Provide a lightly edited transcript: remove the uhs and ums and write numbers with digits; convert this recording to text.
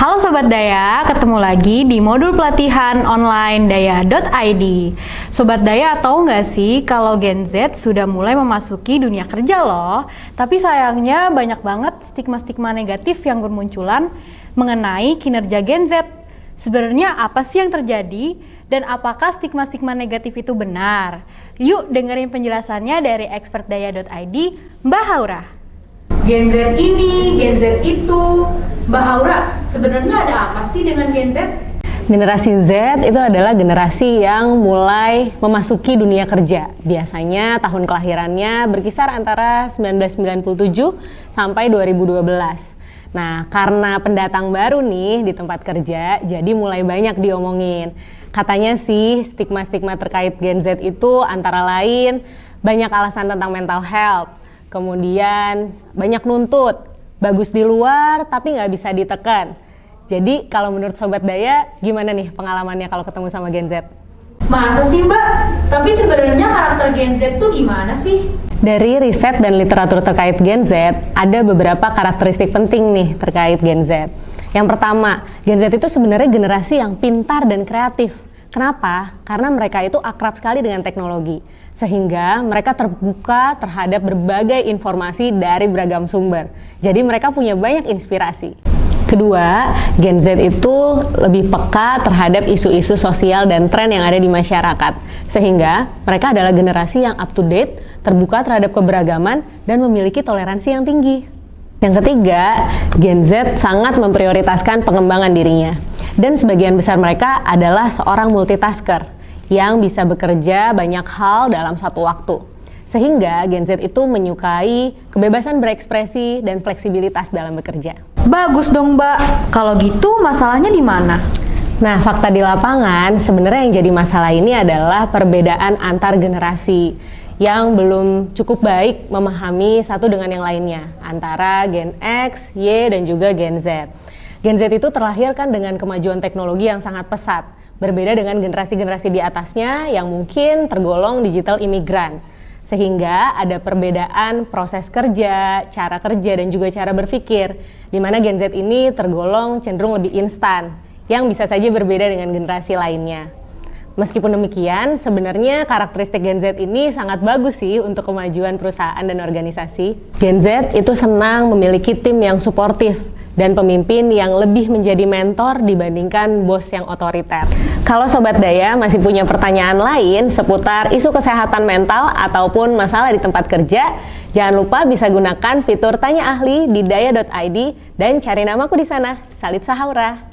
Halo Sobat Daya, ketemu lagi di modul pelatihan online daya.id. Sobat Daya tahu nggak sih kalau Gen Z sudah mulai memasuki dunia kerja loh. Tapi sayangnya banyak banget stigma-stigma negatif yang bermunculan mengenai kinerja Gen Z. Sebenarnya apa sih yang terjadi dan apakah stigma-stigma negatif itu benar? Yuk dengerin penjelasannya dari expert daya.id, Mbak Haura. Gen Z ini, Gen Z itu. Mbak Haura, sebenarnya ada apa sih dengan Gen Z? Generasi Z itu adalah generasi yang mulai memasuki dunia kerja. Biasanya tahun kelahirannya berkisar antara 1997 sampai 2012. Nah, karena pendatang baru nih di tempat kerja, jadi mulai banyak diomongin. Katanya sih stigma-stigma terkait Gen Z itu antara lain banyak alasan tentang mental health, kemudian banyak nuntut, bagus di luar tapi nggak bisa ditekan. Jadi kalau menurut Sobat Daya, gimana nih pengalamannya kalau ketemu sama Gen Z? Masa sih Mbak? Tapi sebenarnya karakter Gen Z tuh gimana sih? Dari riset dan literatur terkait Gen Z, ada beberapa karakteristik penting nih terkait Gen Z. Yang pertama, Gen Z itu sebenarnya generasi yang pintar dan kreatif. Kenapa? Karena mereka itu akrab sekali dengan teknologi, sehingga mereka terbuka terhadap berbagai informasi dari beragam sumber. Jadi mereka punya banyak inspirasi. Kedua, Gen Z itu lebih peka terhadap isu-isu sosial dan tren yang ada di masyarakat, sehingga mereka adalah generasi yang up to date, terbuka terhadap keberagaman, dan memiliki toleransi yang tinggi. Yang ketiga, Gen Z sangat memprioritaskan pengembangan dirinya. Dan sebagian besar mereka adalah seorang multitasker yang bisa bekerja banyak hal dalam satu waktu. Sehingga Gen Z itu menyukai kebebasan berekspresi dan fleksibilitas dalam bekerja. Bagus dong Mbak, kalau gitu masalahnya di mana? Nah, fakta di lapangan sebenarnya yang jadi masalah ini adalah perbedaan antar generasi yang belum cukup baik memahami satu dengan yang lainnya antara Gen X, Y, dan juga Gen Z. Gen Z itu terlahir kan dengan kemajuan teknologi yang sangat pesat, berbeda dengan generasi-generasi di atasnya yang mungkin tergolong digital imigran. Sehingga ada perbedaan proses kerja, cara kerja, dan juga cara berpikir, di mana Gen Z ini tergolong cenderung lebih instan, yang bisa saja berbeda dengan generasi lainnya. Meskipun demikian, sebenarnya karakteristik Gen Z ini sangat bagus sih untuk kemajuan perusahaan dan organisasi. Gen Z itu senang memiliki tim yang suportif dan pemimpin yang lebih menjadi mentor dibandingkan bos yang otoriter. Kalau Sobat Daya masih punya pertanyaan lain seputar isu kesehatan mental ataupun masalah di tempat kerja, jangan lupa bisa gunakan fitur Tanya Ahli di daya.id dan cari namaku di sana, Salid Sahaura.